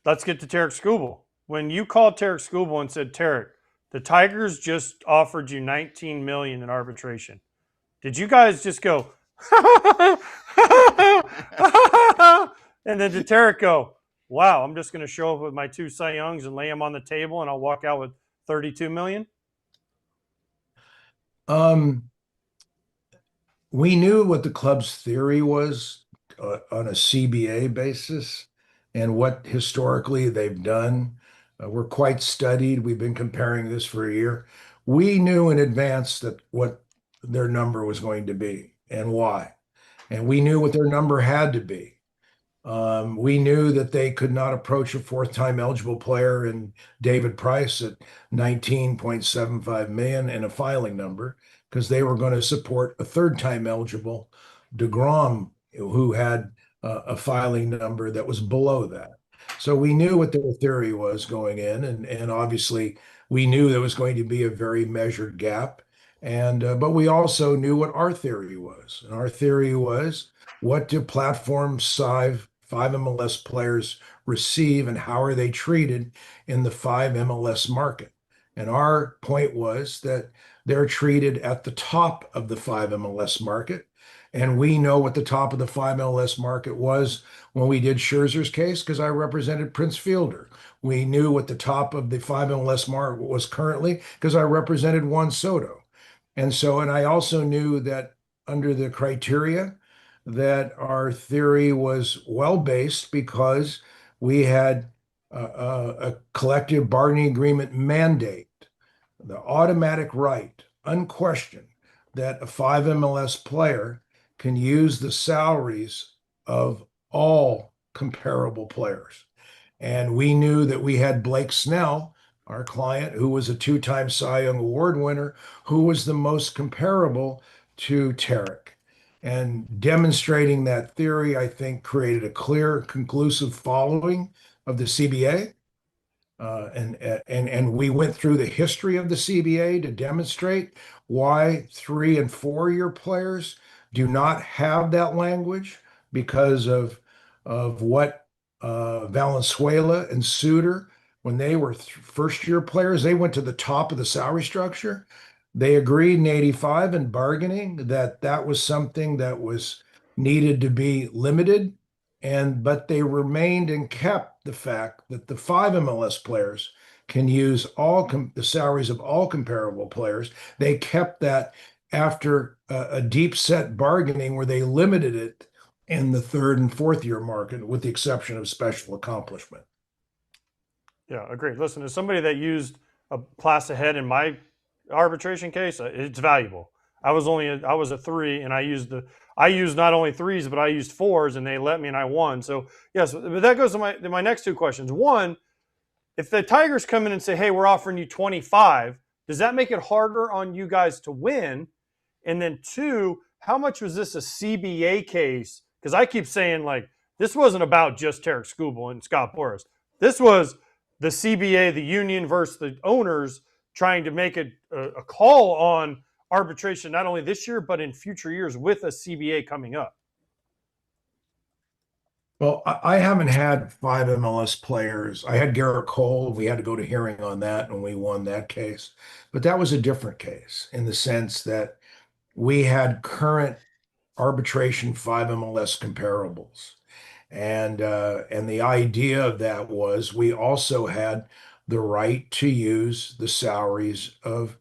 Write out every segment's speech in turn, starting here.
let's get to Tarik Skubal. When you called Tarik Skubal and said, Tarik, the Tigers just offered you 19 million in arbitration, did you guys just go, and then did Tarik go, wow, I'm just going to show up with my 2 Cy Youngs and lay them on the table and I'll walk out with 32 million? We knew what the club's theory was on a CBA basis and what historically they've done. We're quite studied. We've been comparing this for a year. We knew in advance that what their number was going to be and why. And we knew what their number had to be. We knew that they could not approach a fourth time eligible player in David Price at 19.75 million and a filing number because they were going to support a third time eligible DeGrom who had a filing number that was below that. So we knew what their theory was going in, and obviously we knew there was going to be a very measured gap. And but we also knew what our theory was, and our theory was what do platform five MLS players receive and how are they treated in the five MLS market? And our point was that they're treated at the top of the five MLS market. And we know what the top of the five MLS market was when we did Scherzer's case because I represented Prince Fielder. We knew what the top of the five MLS market was currently because I represented Juan Soto. And so, and I also knew that under the criteria, that our theory was well-based because we had a collective bargaining agreement mandate, the automatic right, unquestioned, that a five MLS player can use the salaries of all comparable players. And we knew that we had Blake Snell, our client, who was a two-time Cy Young Award winner, who was the most comparable to Tarik. And demonstrating that theory, I think, created a clear, conclusive following of the CBA. And we went through the history of the CBA to demonstrate why 3 and 4 year players do not have that language because of what Valenzuela and Suter, when they were first year players, they went to the top of the salary structure. They agreed in 85 in bargaining that that was something that was needed to be limited. But they remained and kept the fact that the five MLS players can use the salaries of all comparable players. They kept that after a deep set bargaining where they limited it in the third and fourth year market, with the exception of special accomplishment. Yeah, agreed. Listen, as somebody that used a class ahead in my arbitration case, it's valuable. I was a 3, and I used not only 3s, but I used 4s, and they let me, and I won. So yes, but that goes to my next 2 questions. One, if the Tigers come in and say, "Hey, we're offering you 25," does that make it harder on you guys to win? And then 2, how much was this a CBA case? Because I keep saying like this wasn't about just Tarik Skubal and Scott Boras. This was the CBA, the union versus the owners trying to make a call on arbitration not only this year but in future years with a CBA coming up. Well, I haven't had five MLS players. I had Garrett Cole. We had to go to hearing on that, and we won that case. But that was a different case in the sense that we had current arbitration five MLS comparables. And the idea of that was we also had the right to use the salaries of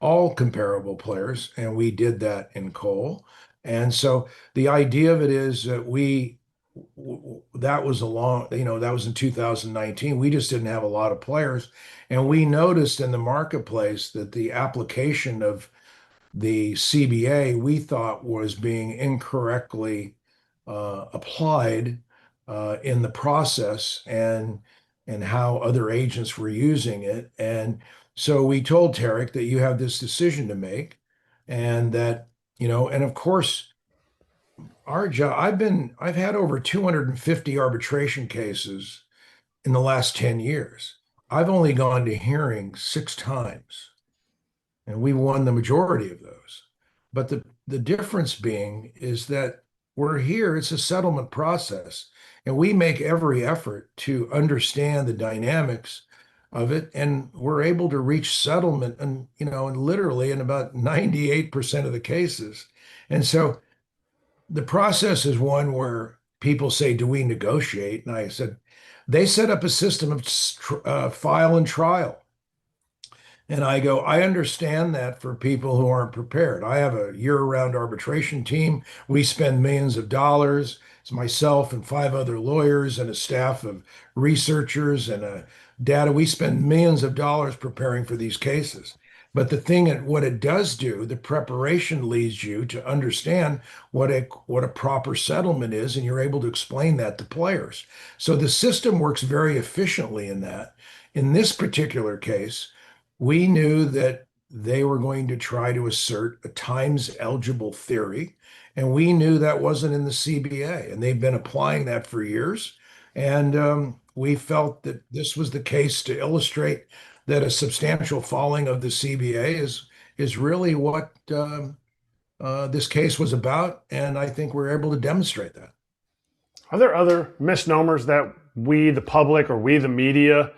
all comparable players, and we did that in Cole. And so the idea of it is that that was that was in 2019. We just didn't have a lot of players, and we noticed in the marketplace that the application of the CBA we thought was being incorrectly applied in the process and how other agents were using it. And so we told Tarik that you have this decision to make, and that, and of course, our job, I've had over 250 arbitration cases in the last 10 years. I've only gone to hearing 6 times, and we won the majority of those. But the difference being is that We're here, it's a settlement process, and we make every effort to understand the dynamics of it, and we're able to reach settlement and and literally in about 98% of the cases. And so the process is one where people say, "Do we negotiate?" And I said, they set up a system of file and trial. And I go, I understand that for people who aren't prepared. I have a year-round arbitration team. We spend millions of dollars. It's myself and five other lawyers and a staff of researchers and data. We spend millions of dollars preparing for these cases. But what it does do, the preparation leads you to understand what a proper settlement is, and you're able to explain that to players. So the system works very efficiently in that. In this particular case, we knew that they were going to try to assert a times eligible theory, and we knew that wasn't in the CBA, and they've been applying that for years. And we felt that this was the case to illustrate that a substantial falling of the CBA is really what this case was about, and I think we're able to demonstrate that. Are there other misnomers that we, the public, or we, the media,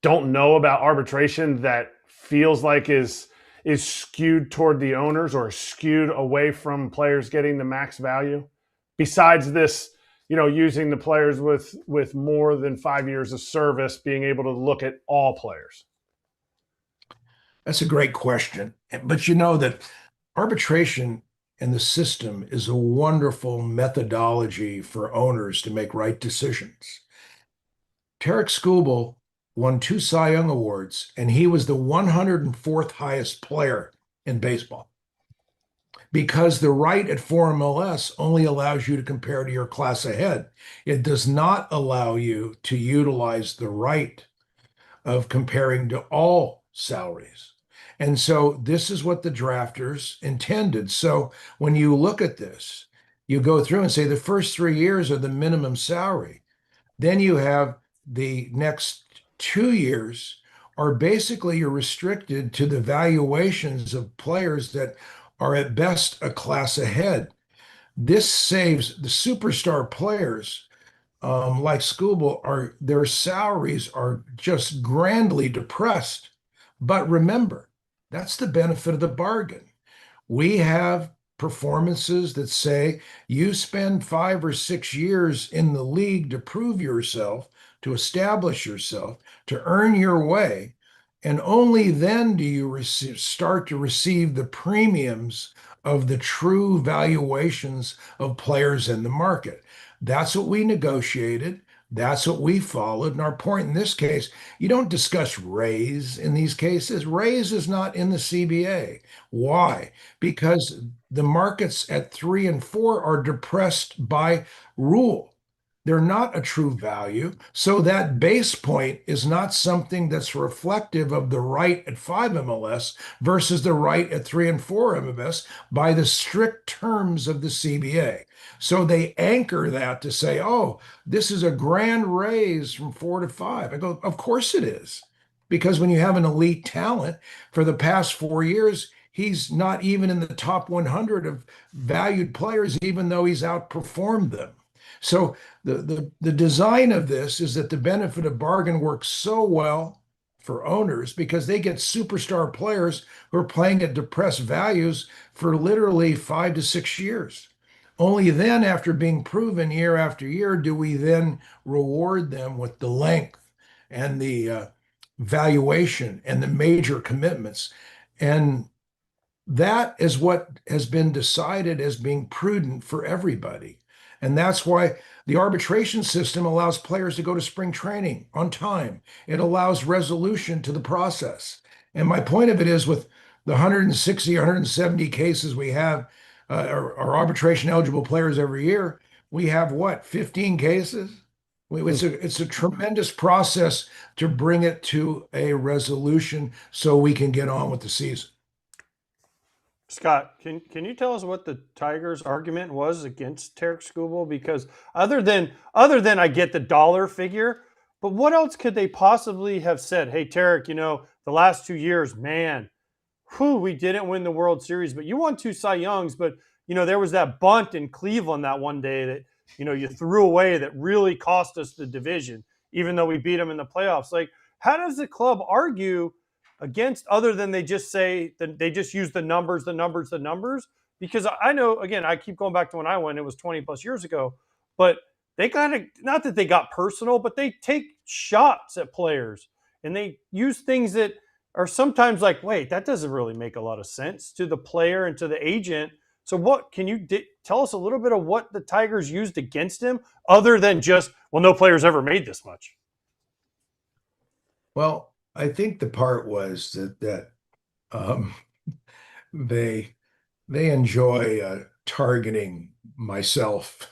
don't know about arbitration that feels like is skewed toward the owners or skewed away from players getting the max value? Besides this, using the players with more than 5 years of service, being able to look at all players. That's a great question. But you know that arbitration and the system is a wonderful methodology for owners to make right decisions. Tarik Skubal won 2 Cy Young Awards, and he was the 104th highest player in baseball. Because the right at 4 MLS only allows you to compare to your class ahead. It does not allow you to utilize the right of comparing to all salaries. And so this is what the drafters intended. So when you look at this, you go through and say the first 3 years are the minimum salary. Then you have the next 2 years are basically you're restricted to the valuations of players that are at best a class ahead. This saves the superstar players like Skubal, their salaries are just grandly depressed. But remember, that's the benefit of the bargain. We have performances that say you spend 5 or 6 years in the league to prove yourself, to establish yourself, to earn your way, and only then do you start to receive the premiums of the true valuations of players in the market. That's what we negotiated. That's what we followed. And our point in this case, you don't discuss raise in these cases. Raise is not in the CBA. Why? Because the markets at 3 and 4 are depressed by rule. They're not a true value. So that base point is not something that's reflective of the right at 5 MLS versus the right at 3 and 4 MLS by the strict terms of the CBA. So they anchor that to say, oh, this is a grand raise from 4 to 5. I go, of course it is. Because when you have an elite talent for the past 4 years, he's not even in the top 100 of valued players, even though he's outperformed them. So the design of this is that the benefit of bargain works so well for owners because they get superstar players who are playing at depressed values for literally 5 to 6 years. Only then, after being proven year after year, do we then reward them with the length and the valuation and the major commitments. And that is what has been decided as being prudent for everybody. And that's why the arbitration system allows players to go to spring training on time. It allows resolution to the process. And my point of it is with the 160, 170 cases we have, our arbitration eligible players every year, we have what, 15 cases? It's a tremendous process to bring it to a resolution so we can get on with the season. Scott, can you tell us what the Tigers' argument was against Tarik Skubal? Because other than I get the dollar figure, but what else could they possibly have said? Hey, Tarik, the last 2 years, man, we didn't win the World Series, but you won 2 Cy Youngs, but there was that bunt in Cleveland that one day that, you threw away that really cost us the division, even though we beat them in the playoffs. Like, how does the club argue against, other than they just say that they just use the numbers, the numbers, the numbers? Because I know, again, I keep going back to when I went, it was 20 plus years ago, but they kind of, not that they got personal, but they take shots at players and they use things that are sometimes like, wait, that doesn't really make a lot of sense to the player and to the agent. So what can you tell us a little bit of what the Tigers used against him, other than just, well, no player's ever made this much? Well, I think the part was that um, they enjoy targeting myself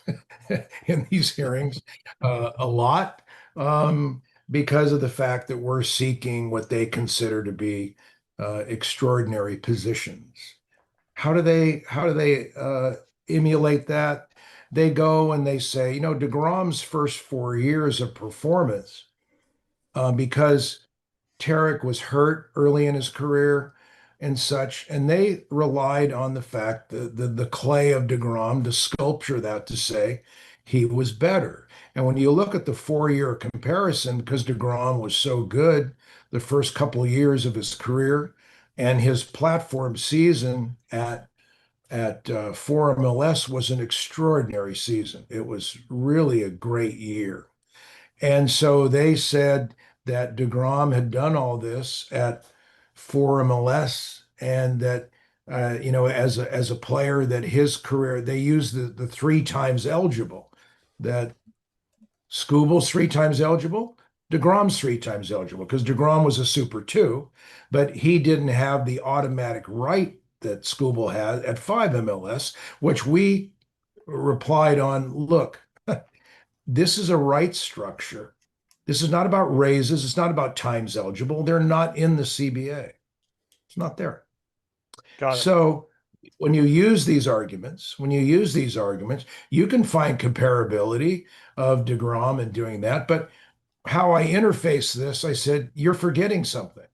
in these hearings a lot, because of the fact that we're seeking what they consider to be extraordinary positions. How do they emulate that? They go and they say, DeGrom's first 4 years of performance, because Tarik was hurt early in his career and such, and they relied on the fact that the clay of DeGrom to sculpture that to say he was better. And when you look at the 4 year comparison, because DeGrom was so good the first couple of years of his career, and his platform season at 4 MLS was an extraordinary season. It was really a great year. And so they said that DeGrom had done all this at 4 MLS, and that as a player, that his career, they used the 3 times eligible, that Skubal's 3 times eligible, DeGrom's 3 times eligible, because DeGrom was a super two, but he didn't have the automatic right that Skubal had at 5 MLS, which we replied on, look, this is a right structure. This is not about raises. It's not about times eligible. They're not in the CBA. It's not there. Got it. So when you use these arguments, you can find comparability of DeGrom in doing that. But how I interface this, I said, you're forgetting something.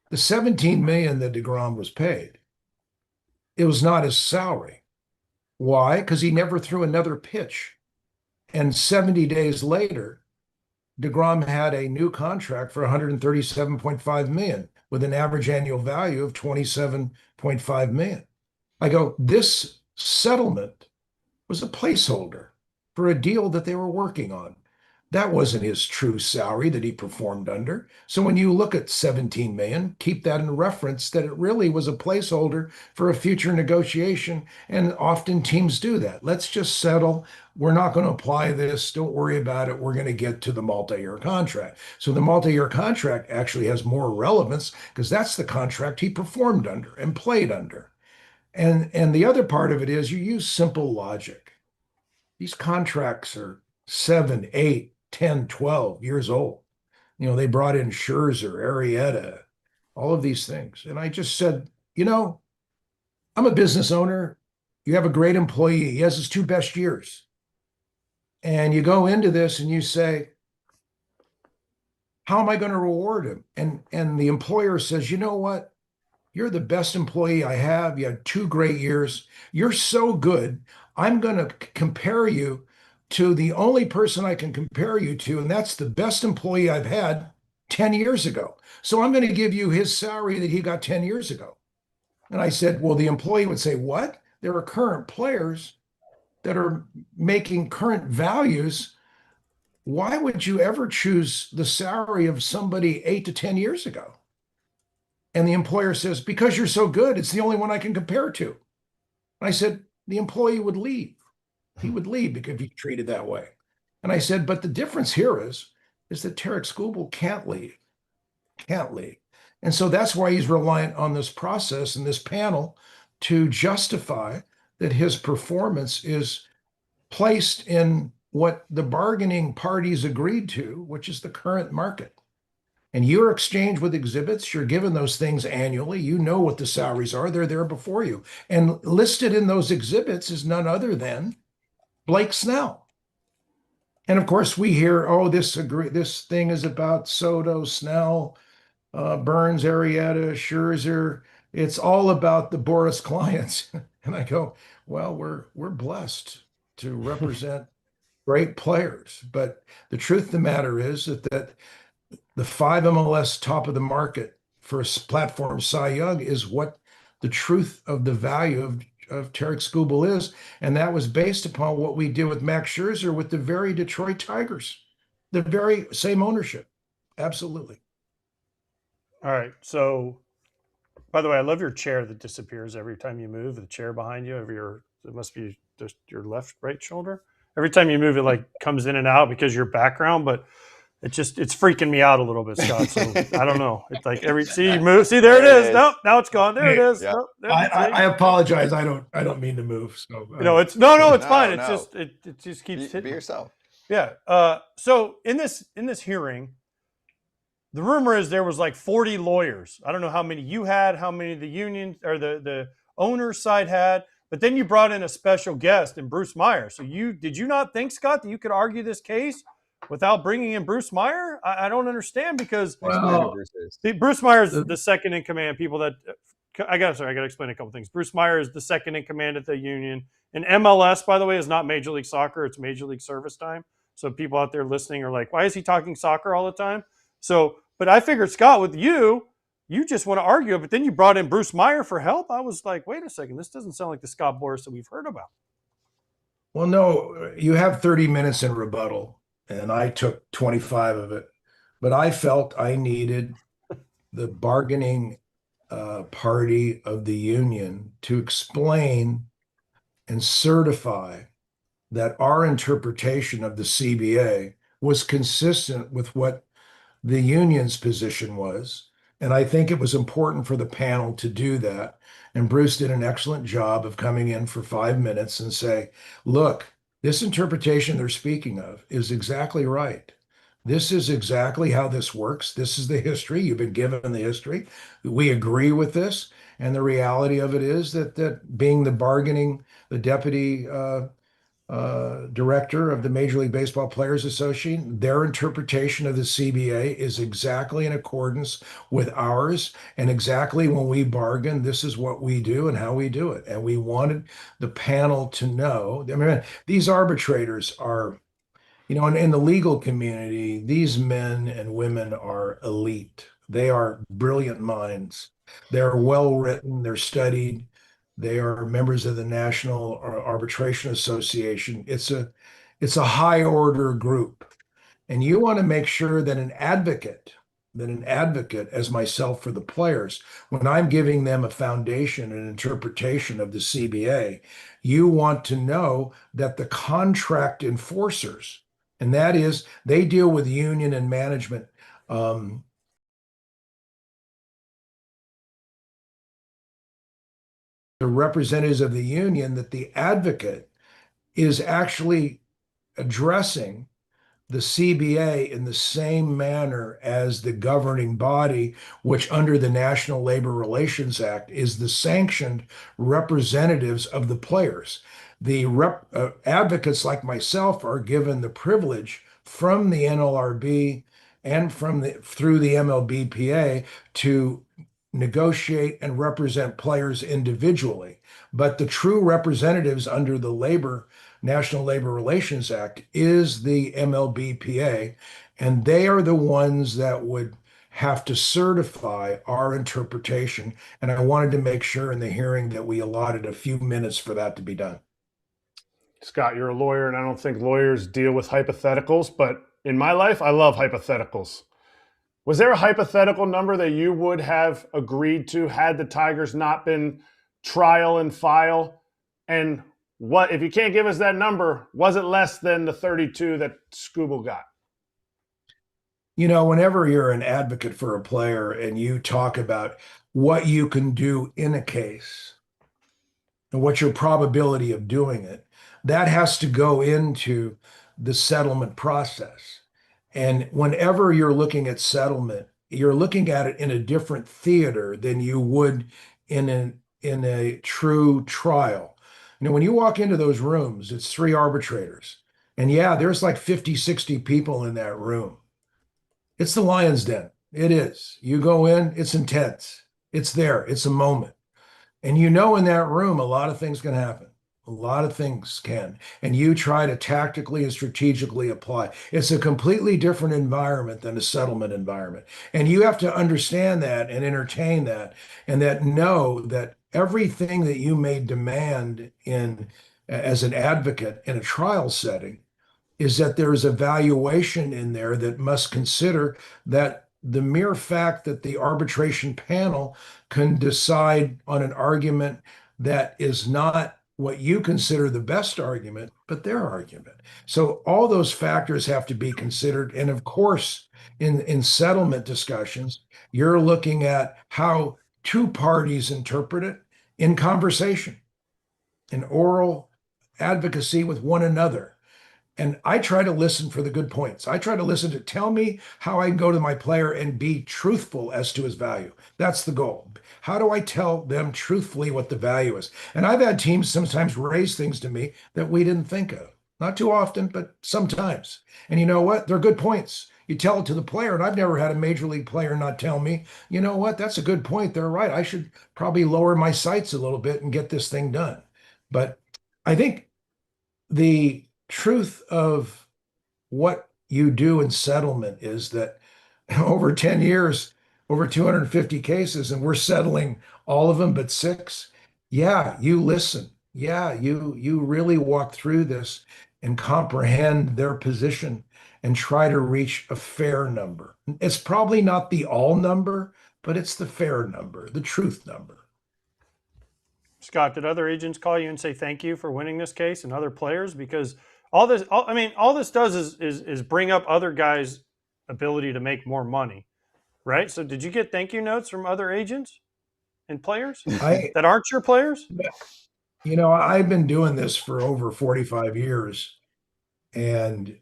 The $17 million that DeGrom was paid, it was not his salary. Why? Because he never threw another pitch. And 70 days later, DeGrom had a new contract for $137.5 million with an average annual value of $27.5 million. I go, this settlement was a placeholder for a deal that they were working on. That wasn't his true salary that he performed under. So when you look at 17 million, keep that in reference that it really was a placeholder for a future negotiation. And often teams do that. Let's just settle. We're not going to apply this. Don't worry about it. We're going to get to the multi-year contract. So the multi-year contract actually has more relevance because that's the contract he performed under and played under. And the other part of it is you use simple logic. These contracts are 7, 8, 10, 12 years old. They brought in Scherzer, Arrieta, all of these things. And I just said, I'm a business owner. You have a great employee. He has his 2 best years. And you go into this and you say, how am I going to reward him? And the employer says, you know what? You're the best employee I have. You had 2 great years. You're so good. I'm going to compare you to the only person I can compare you to, and that's the best employee I've had 10 years ago. So I'm going to give you his salary that he got 10 years ago. And I said, well, the employee would say, what? There are current players that are making current values. Why would you ever choose the salary of somebody 8 to 10 years ago? And the employer says, because you're so good, it's the only one I can compare to. And I said, the employee would leave. He would leave because he's treated that way. And I said, but the difference here is that Tarik Skubal can't leave. And so that's why he's reliant on this process and this panel to justify that his performance is placed in what the bargaining parties agreed to, which is the current market. And you're exchanged with exhibits. You're given those things annually. You know what the salaries are. They're there before you. And listed in those exhibits is none other than Blake Snell. And of course, we hear, oh, this thing is about Soto, Snell, Burns, Arrieta, Scherzer. It's all about the Boras clients. And I go, well, we're blessed to represent great players. But the truth of the matter is that the five MLS top of the market for a platform Cy Young is what the truth of the value of Tarik Skubal is. And that was based upon what we did with Max Scherzer with the very Detroit Tigers, the very same ownership. Absolutely. All right. So, by the way, I love your chair that disappears every time you move. The chair behind you, it must be just your left, right shoulder. Every time you move, it like comes in and out because of your background, but it's freaking me out a little bit, Scott. So I don't know. It's like see you move. See, there it is. Nope, now it's gone. There it is. Yeah. Nope, I apologize. I don't mean to move. So it's no, it's No, fine. no. It just keeps Be hitting. yourself. Yeah. So in this hearing, the rumor is there was like 40 lawyers. I don't know how many you had, how many the union or the owner's side had, but then you brought in a special guest in Bruce Meyer. So did you not think, Scott, that you could argue this case without bringing in Bruce Meyer? I don't understand because Explain who Bruce is. Bruce Meyer is the second in command. People that I got to explain a couple things. Bruce Meyer is the second in command at the union. And MLS, by the way, is not Major League Soccer. It's Major League Service Time. So people out there listening are like, why is he talking soccer all the time? So, but I figured, Scott, with you just want to argue it, but then you brought in Bruce Meyer for help. I was like, wait a second, this doesn't sound like the Scott Boras that we've heard about. Well, no, you have 30 minutes in rebuttal, and I took 25 of it. But I felt I needed the bargaining party of the union to explain and certify that our interpretation of the CBA was consistent with what the union's position was. And I think it was important for the panel to do that. And Bruce did an excellent job of coming in for 5 minutes and say, look, this interpretation they're speaking of is exactly right. This is exactly how this works. This is the history. You've been given the history. We agree with this. And the reality of it is that being the deputy director of the Major League Baseball Players Association, their interpretation of the CBA is exactly in accordance with ours. And exactly when we bargain, this is what we do and how we do it. And we wanted the panel to know. I mean, these arbitrators are, in the legal community, these men and women are elite. They are brilliant minds. They're well written, they're studied. They are members of the National Arbitration Association. It's a high order group. And you want to make sure that an advocate as myself for the players, when I'm giving them a foundation and interpretation of the CBA, you want to know that the contract enforcers, and that is they deal with union and management the representatives of the union, that the advocate is actually addressing the CBA in the same manner as the governing body, which under the National Labor Relations Act is the sanctioned representatives of the players. The advocates like myself are given the privilege from the NLRB and through the MLBPA to negotiate and represent players individually. But the true representatives under the National Labor Relations Act is the MLBPA, and they are the ones that would have to certify our interpretation. And I wanted to make sure in the hearing that we allotted a few minutes for that to be done. Scott, you're a lawyer, and I don't think lawyers deal with hypotheticals, but in my life, I love hypotheticals. Was there a hypothetical number that you would have agreed to had the Tigers not been trial and file? And what, if you can't give us that number, was it less than the 32 that Skubal got? Whenever you're an advocate for a player and you talk about what you can do in a case and what's your probability of doing it, that has to go into the settlement process. And whenever you're looking at settlement, you're looking at it in a different theater than you would in a true trial. When you walk into those rooms, it's three arbitrators. And yeah, there's like 50, 60 people in that room. It's the lion's den. It is. You go in, it's intense. It's there. It's a moment. And you know, in that room, a lot of things can happen. A lot of things can. And you try to tactically and strategically apply. It's a completely different environment than a settlement environment. And you have to understand that and entertain that, and that know that everything that you may demand in as an advocate in a trial setting is that there is a valuation in there that must consider that the mere fact that the arbitration panel can decide on an argument that is not what you consider the best argument, but their argument. So all those factors have to be considered. And of course, in settlement discussions, you're looking at how two parties interpret it in conversation, in oral advocacy with one another. And I try to listen for the good points. I try to listen to tell me how I can go to my player and be truthful as to his value. That's the goal. How do I tell them truthfully what the value is? And I've had teams sometimes raise things to me that we didn't think of. Not too often, but sometimes. And you know what? They're good points. You tell it to the player, and I've never had a major league player not tell me, you know what? That's a good point. They're right. I should probably lower my sights a little bit and get this thing done. But I think the truth of what you do in settlement is that over 10 years, over 250 cases, and we're settling all of them but six. Yeah, you listen. Yeah, you really walk through this and comprehend their position and try to reach a fair number. It's probably not the all number, but it's the fair number, the truth number. Scott, did other agents call you and say thank you for winning this case and other players? Because all this, all this does is bring up other guys' ability to make more money, right? So, did you get thank you notes from other agents and players I, that aren't your players? I've been doing this for over 45 years, and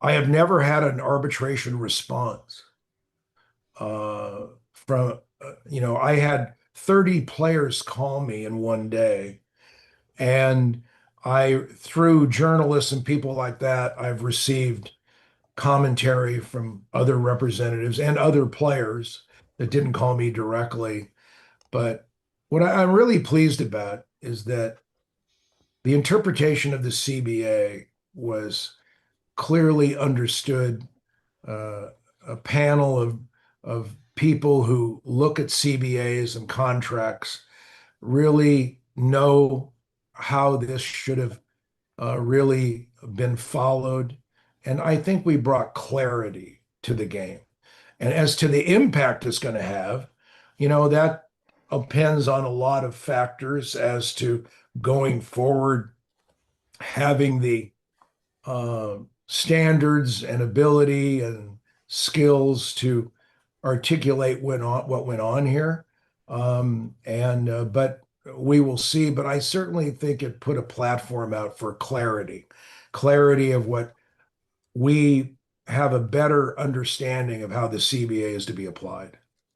I have never had an arbitration response I had 30 players call me in one day, and through journalists and people like that, I've received commentary from other representatives and other players that didn't call me directly. But what I'm really pleased about is that the interpretation of the CBA was clearly understood. A panel of people who look at CBAs and contracts really know how this should have really been followed. And I think we brought clarity to the game. And as to the impact it's going to have, that depends on a lot of factors as to going forward, having the standards and ability and skills to articulate what went on here. But we will see. But I certainly think it put a platform out for clarity of what we have a better understanding of how the CBA is to be applied.